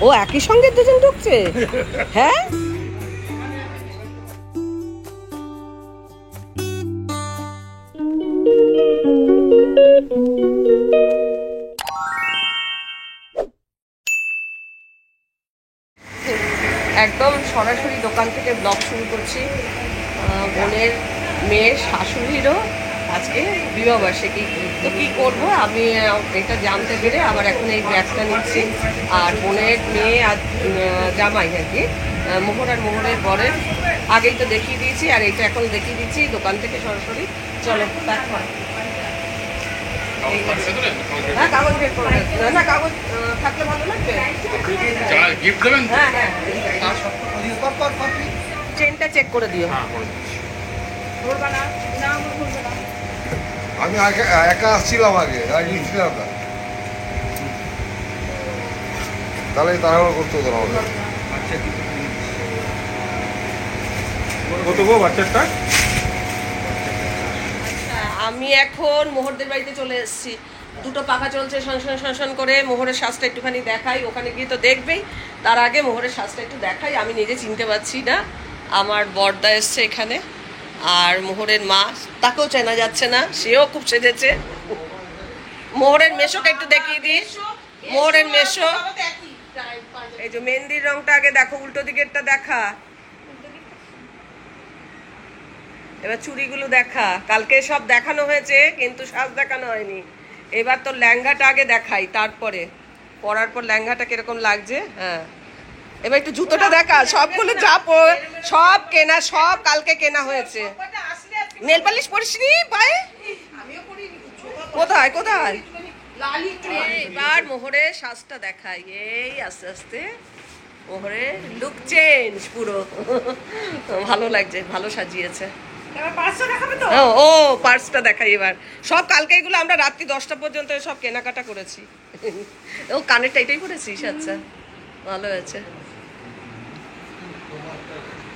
ও একই সঙ্গে দুজন ঢুকছে? হ্যাঁ, একদম সরাসরি দোকান থেকে ব্লগ শুরু করছি। বোনের মেয়ের শাশুড়িরও আজকে বিবাহবার্ষিকী, তো কী করবো আমি এটা জানতে পেরে আবার এখন এই ব্যাগটা নিচ্ছি। আর বোনের মেয়ে আর জামাই আর কি মোহর আর মোহরের পরের আগেই তো দেখিয়ে দিয়েছি, আর এইটা এখন দেখিয়ে দিচ্ছি দোকান থেকে সরাসরি। চলো ব্যাগ কর। হ্যাঁ কাগজ বের করে না, কাগজ থাকলে ভালো লাগবে। হ্যাঁ হ্যাঁ, চেনটা চেক করে দিও। আমি একা আসছিলাম আগে, নিচ্ছিলাম না, তাহলে তাড়াহুড়ো করতে হতো না আমাদের। কত গো বাচ্চাটা? আমি এখন মোহরদের বাড়িতে চলে এসেছি। দুটো পাখা চলছে শন করে। মোহরের শ্বাসটা একটুখানি দেখাই, ওখানে গিয়ে তো দেখবেই, তার আগে মোহরের শ্বাসটা একটু দেখাই। আমি নিজে চিনতে পারছি না, আমার বড়দা এসছে এখানে, আর মোহরের মা, তাকেও চেনা যাচ্ছে না, সেও খুব সেজেছে। মোহরের মেশোকে একটু দেখিয়ে দিই। মোহরের মেশো, এই যে মেহেন্দির রংটা আগে দেখো, উল্টো দিকেরটা দেখা, এবার চুড়িগুলো দেখা। কালকে সব দেখানো হয়েছে কিন্তু সাজ দেখানো হয়নি। এবার তো লেহেঙ্গাটা আগে দেখাই, তারপরে পরার পর লেহেঙ্গাটা কিরকম লাগছে। হ্যাঁ, এবার একটু জুতোটা দেখা। সবগুলো সব কেনা, সব কালকে কেনা হয়েছে। নেল পালিশ পরিসনি পায়ে? কোথায় কোথায়? এবার মোহরের সাজটা দেখাই। এই আস্তে আস্তে মোহরের লুক চেঞ্জ পুরো। ভালো লাগছে, ভালো সাজিয়েছে। ও পার্সটা দেখাই এবার। সব কালকে এগুলো আমরা রাত্রি 10টা পর্যন্ত সব কেনাকাটা করেছি। ও কানেরটা এটাই পরেছিস? আচ্ছা, ভালো হয়েছে,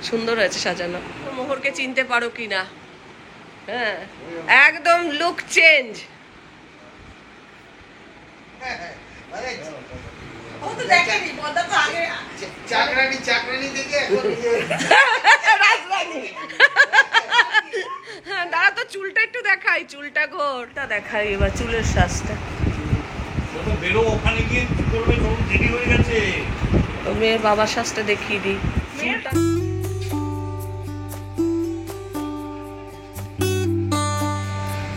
সুন্দর হয়েছে সাজানো। মোহরকে চিনতে পারো কিনা? হ্যাঁ, একদম লুক চেঞ্জ। দাঁড়া তো চুলটা একটু দেখাই, চুলটা ঘোরটা দেখাই এবার, চুলের শ্বাসটা। মেয়ের বাবার শ্বাসটা দেখিয়ে দিই। চুলটা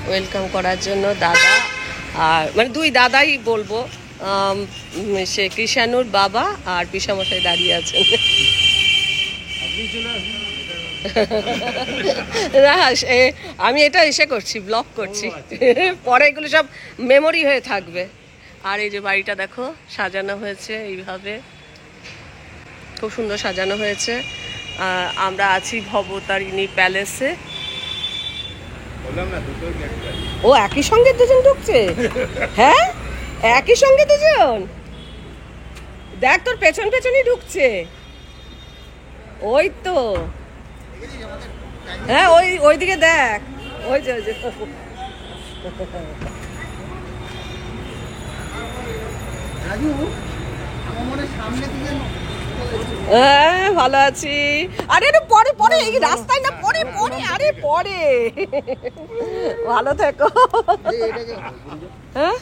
ওয়েলকাম করার জন্য দাদা, আর মানে দুই দাদাই বলবো, সে কৃষাণুর বাবা আর পিসামশাই দাঁড়িয়ে আছেন। না, আমি এটা এসে করছি, ব্লগ করছি, পরে এগুলো সব মেমোরি হয়ে থাকবে। আর এই যে বাড়িটা দেখো সাজানো হয়েছে এইভাবে, খুব সুন্দর সাজানো হয়েছে। আমরা আছি ভবতারিণী প্যালেসে। ও একই সঙ্গে দুজন ঢুকছে? হ্যাঁ, একই সঙ্গে দুজন। দেখ তোর পেছন পেছনই ঢুকছে। ওই তো, হ্যাঁ ওই দিকে দেখ, ওই যে হ্যাঁ ভালো আছি। আরে পরে পরে এই রাস্তায় না, পরে পরে, আরে পরে। ভালো থেকো। হ্যাঁ,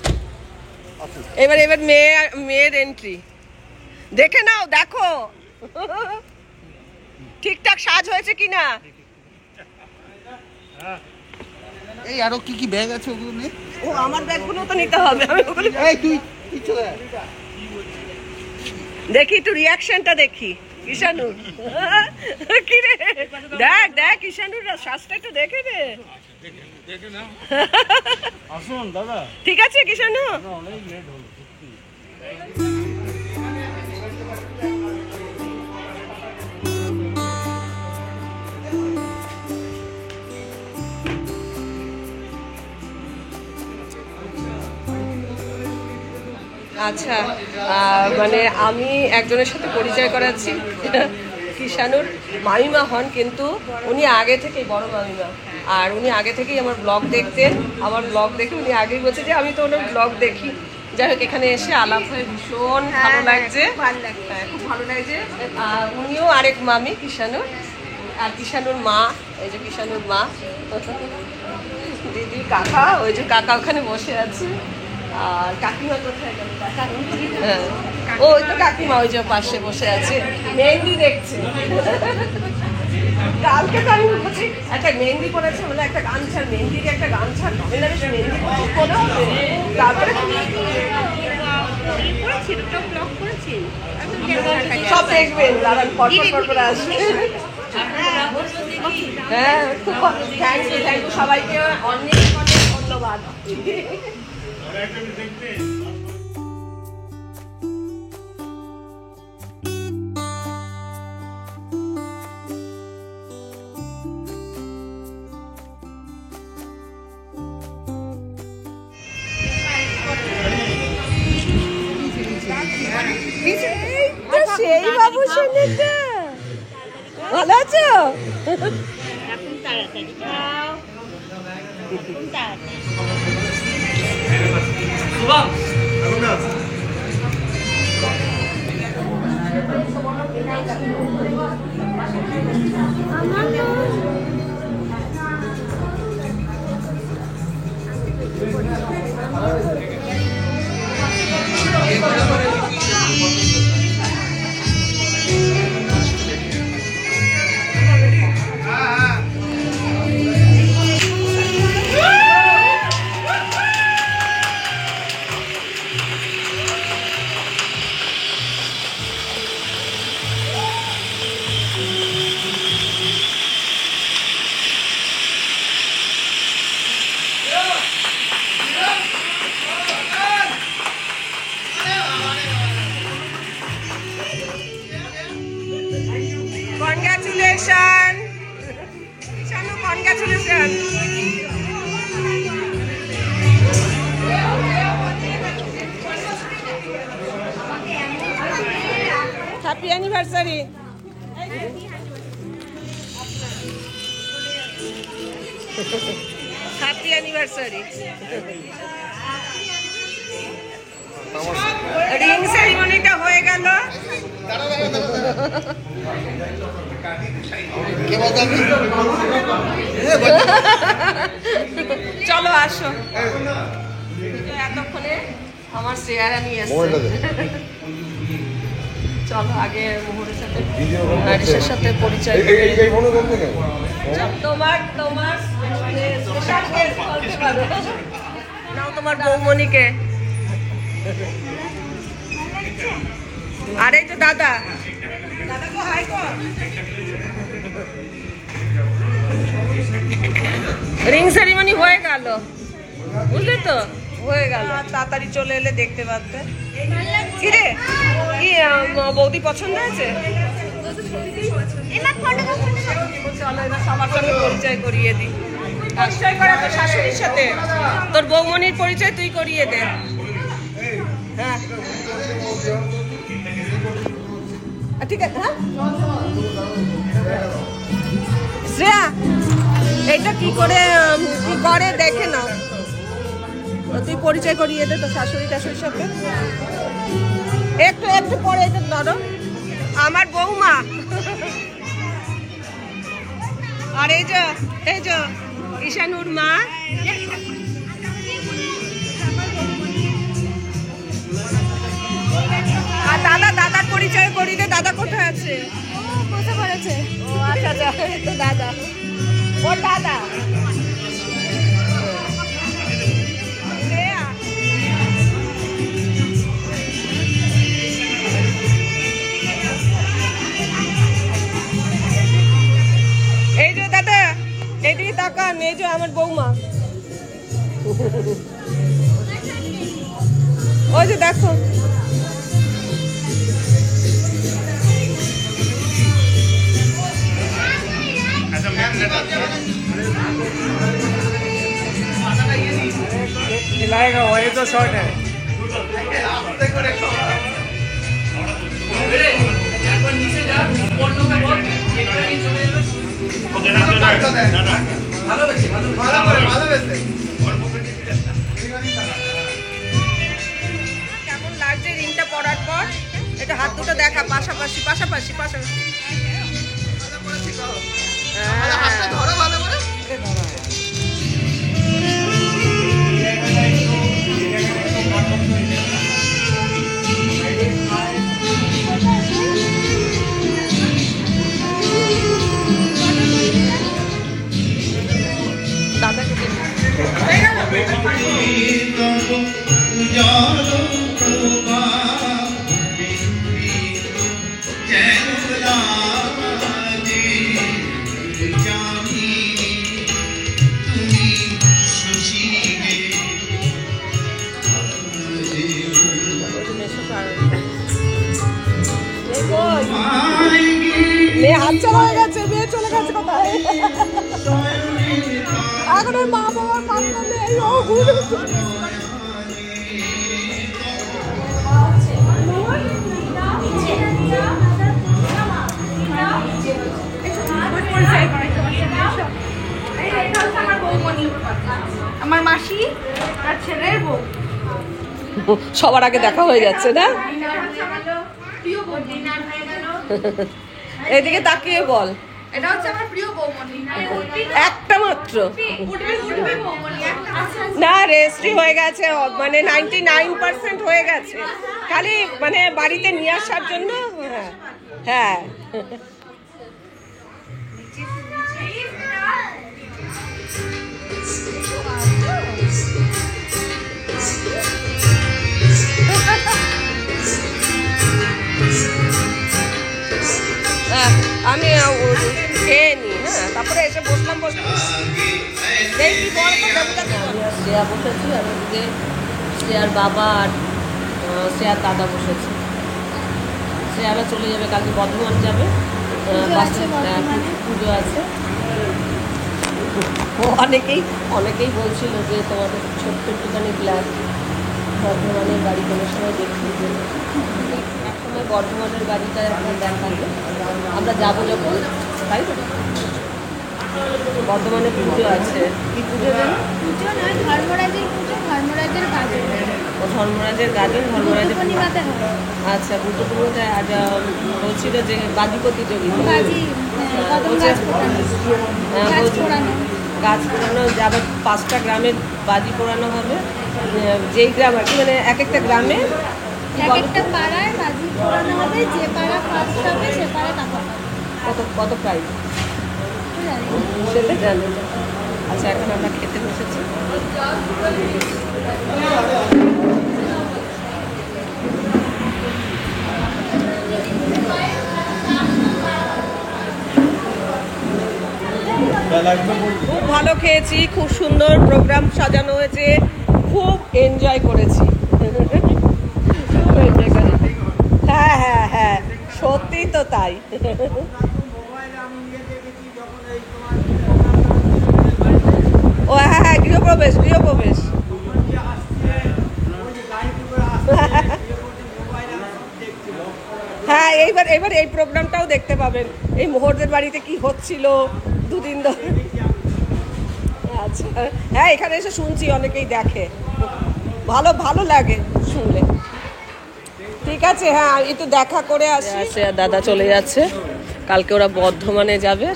এবার মেয়ের এন্ট্রি দেখে নাও, দেখো ঠিকঠাক সাজ হয়েছে কিনা। এই আরো কি কি ব্যাগ আছে ওগুলো নে। ও আমার ব্যাগগুলো তো নিতে হবে, আমি ওগুলো তুই চলে আয়। দেখি একটু রিয়াকশনটা দেখি কিষানুর। কি রে, দেখ দেখ কিষানুর শ্বাসটা একটু দেখে রে। আসুন দাদা, ঠিক আছে কিষানু। অনেক লেট হলো। আচ্ছা, মানে আমি একজনের সাথে পরিচয় করাচ্ছি। কিষানুর মামিমা হন, কিন্তু উনি আগে থেকেই বড় মামিমা, আর উনি আগে থেকেই আমার ব্লগ দেখতেন। আমার ব্লগ দেখে উনি আগেই বলছে যে আমি তো ওনার ব্লগ দেখি। যাই হোক এখানে এসে আলাপ হয়ে ভীষণ ভালো লাগছে। ভালো লাগছে। হ্যাঁ, খুব ভালো লাগছে। উনিও আরেক মামি কিষানুর, আর কিষানুর মা, এই যে কিষানুর মা, দিদি, কাকা, ওই যে কাকা ওখানে বসে আছে। আর কাকিমা কোথায় গেল? হ্যাঁ, ওই তো কাকিমা ওই যে পাশে বসে আছে, মেহেন্দি দেখছে। কালকে তো আমি বলছি একটা মেহেন্দি করেছে, মানে একটা গামছা, মেহেন্দির একটা গামছা মেহেন্দি করে হবে। তারপরে সব দেখবেন, দাঁড়ান পরপর আসবে। হ্যাঁ, খুব থ্যাংক ইউ সবাইকে, অনেক অনেক ধন্যবাদ। সেই বাবু শুনেছে, ভালো আছো? Congratulations! Shanu, congratulations! Happy anniversary! Happy anniversary! Ring সেরিমনিটা হয়ে গেল। চলো আসো, এতক্ষণে আমার চেয়ারা নিয়ে এসছে। চলো আগে মোহরের সাথে, নারিশের সাথে পরিচয় তোমার তোমার নাও, তোমার বৌমনিকে। আর এই তো দাদা, দাদা হাই কর। রিং সেরিমনি হয়ে গেল, বুঝলে তো, হয়ে গেল। তাড়াতাড়ি চলে এলে দেখতে পারতে। কি রে, কি বৌদি পছন্দ আছে? চলো এবার সবার সঙ্গে পরিচয় করিয়ে দিই। পরিচয় করা তো শাশুড়ির সাথে, তোর বৌমনির পরিচয় তুই করিয়ে দে। হ্যাঁ ঠিক আছে। হ্যাঁ শ্রেয়া, এইটা কি করে দেখে নাও, তুই পরিচয় করিয়ে দে তো শাশুড়ি টাশুড়ির সাথে। একটু একটু পরে এটা ধরো, আমার বৌমা। আর এই যে ঈশানুর মা। আর দাদার পরিচয় করি দে, দাদা কোথায় আছে? বসে পড়েছে। ও আচ্ছা আচ্ছা, তো দাদা, ওর দাদা। এই যে দাদা, এইদিকে তাকান, এই যে আমার বৌমা, ওই যে দেখো। खिलाएगा वही तो शॉट है। এটা হাত দুটো দেখা, পাশাপাশি পাশাপাশি পাশাপাশি। ধরো ভালো করে। মেয়ে হাত চলা হয়ে গেছে, মেয়ে চলে গেছে কোথায়? এখন ওর মা বাবার পাত্তা নেই। ও ঘুরে আমার মাসি আর ছেলের বউ সবার আগে দেখা হয়ে যাচ্ছে না? এদিকে তাকিয়ে বল। এটা হচ্ছে আমার প্রিয় বৌমনি। একটা মাত্র উঠবে বৌমনি একটা। না, রেজিস্ট্রি হয়ে গেছে, মানে 99% হয়ে গেছে, খালি মানে বাড়িতে নিয়ে আসার জন্য। হ্যাঁ আমি খেয়ে নি। হ্যাঁ, তারপরে এসে বসলাম দেখি শ্রেয়া বসেছি, আর ওদিকে শ্রেয়ার বাবা আর শ্রেয়ার দাদা বসেছে। শ্রেয়ারা চলে যাবে কালকে, বর্ধমান যাবে, পুজো আছে। অনেকেই বলছিল যে তোমাদের ছোট্ট একটুখানি ফ্ল্যাট বর্ধমানের বাড়ি কোনো সময় দেখি, এক সময় বর্ধমানের বাড়িটা আপনার দেখাবে, আমরা যাবো যখন, তাই তো? বর্ধমানে পুজো আছে, কি পুজো জানো? পুজো নয়, ধর্মরাজের পুজো, ধর্মরাজের গাজন। ও ধর্মরাজের গাজন, ধর্মরাজের পূর্ণিমাতে হয়। আচ্ছা, বুদ্ধ পূর্ণিমাতে। আজ বলছিল যে বাজি প্রতিযোগিতা, বাজি, কদম গাছ পোড়ানো, গাছ পোড়ানো, গাছ পোড়ানো যাবে, 5টা গ্রামের বাজি পোড়ানো হবে। যেই গ্রাম আর কি, মানে এক একটা গ্রামে এক একটা পাড়ায় বাজি পোড়ানো হবে, যে পাড়া ফার্স্ট হবে সে পাড়া টাকা পাবে। কত প্রাইস সেটা জানি না। আচ্ছা, এখন আমরা খেতে বসেছি। খুব ভালো খেয়েছি, খুব সুন্দর প্রোগ্রাম সাজানো হয়েছে, খুব এনজয় করেছি। হ্যাঁ হ্যাঁ হ্যাঁ, সত্যি তো তাই। ও হ্যাঁ হ্যাঁ, গৃহপ্রবেশ। হ্যাঁ, এইবার এই প্রোগ্রামটাও দেখতে পাবেন, এই মোহরদের বাড়িতে কি হচ্ছিল 2 দিন ধরে। আচ্ছা, হ্যাঁ, এখানে এসে শুনছি অনেকেই দেখে, ভালো লাগে শুনলে। ঠিক আছে, হ্যাঁ, একটু দেখা করে আসি। দাদা চলে যাচ্ছে, কালকে ওরা বর্ধমানে যাবে,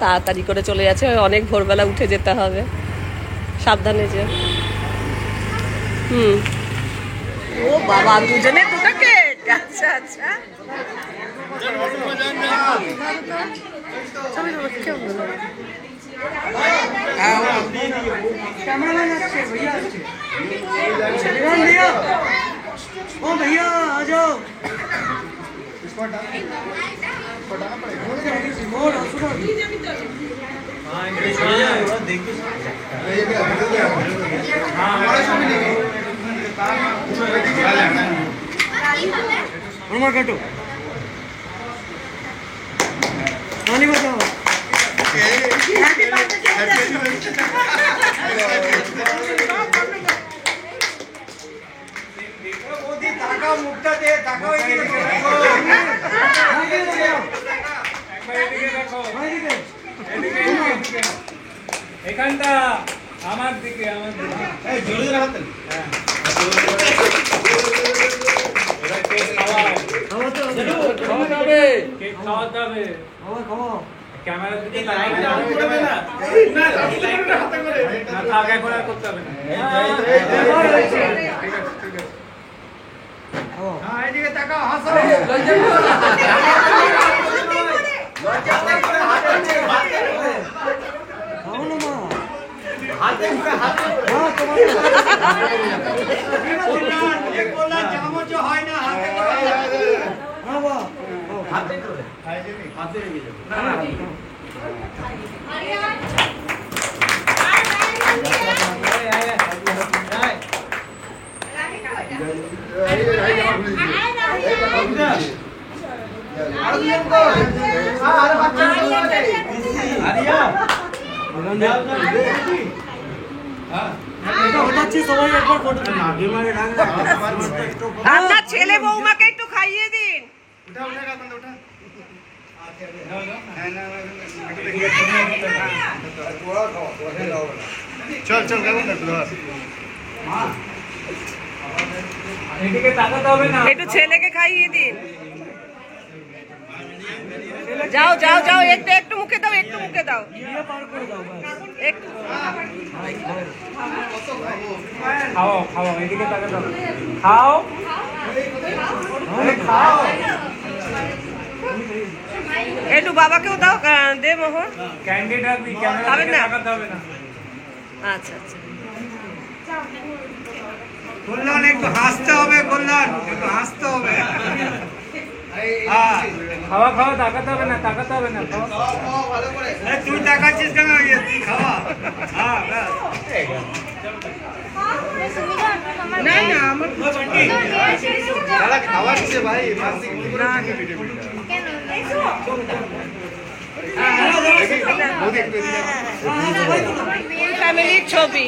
তাড়াতাড়ি করে চলে যাচ্ছে, অনেক ভোরবেলা উঠে যেতে হবে, সাবধানে যে। ও বাবা, দুজনে দুটো কেক। আচ্ছা আচ্ছা, ओ भैया आ जाओ। काटो नानी बताओ। এখানটা আমার দিকে জোরে জোরে হাত খাওয়াতে হবে কেক খাওয়াতে হবে খাওয়া খাওয়া ক্যামেরার দিকে তাকাবে না না থাক এখন আর করতে হবে না খাও না মা সবাই একবার ফটো আপনার ছেলে বৌমাকে একটু খাইয়ে দিন। চল চল কেমন এদিকে তাকাতে হবে না একটু ছেলেকে খাইয়ে দিন। যাও যাও যাও, একটু একটু মুখে দাও, একটু মুখে দাও, পার করে দাও একটু। খাও খাও এদিকে তাকাতে হবে খাও খাও একটু বাবাকেও দাও, দে মোহর। ক্যান্ডি রাখবি ক্যামেরা খাবেন দিকে না? তাকাতে হবে না আচ্ছা আচ্ছা, কল্যাণ একটু হাসতে হবে, কল্যাণ একটু হাসতে হবে। খাওয়া খাওয়া তাকাতে হবে না তাকাতে হবে না খাও তুই তাকাচ্ছিস কেন? তুই খাওয়া। না না আমার খাওয়া দিচ্ছে ভাই ফ্যামিলির ছবি।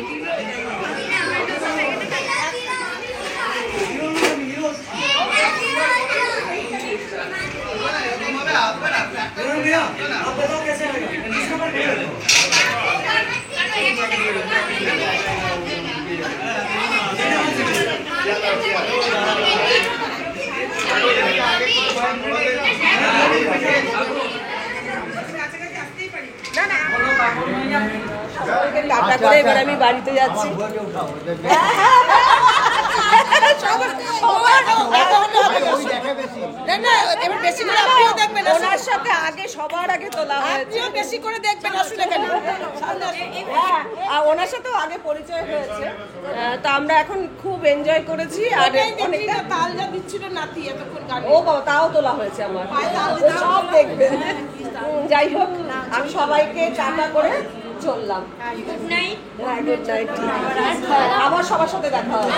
भैया आप बताओ कैसे आएगा? किसका पर कैसे টাটা করে এবার আমি বাড়িতে যাচ্ছি। ওনার সাথে আগে সবার আগে তোলা হয়েছে, বেশি করে দেখবেন, অসুবিধা কেন। আর ওনার সাথেও আগে পরিচয় হয়েছে, তো আমরা এখন খুব এনজয় করেছি। আর অনেকটা তাল যা দিচ্ছিল নাতি এতক্ষণ, ও বাবা তাও তোলা হয়েছে আমার, সব দেখবেন। যাই হোক, আমি সবাইকে টাটা করে চললাম। Good night. হ্যাঁ গুড নাইট। আবার সবার সাথে দেখা হবে।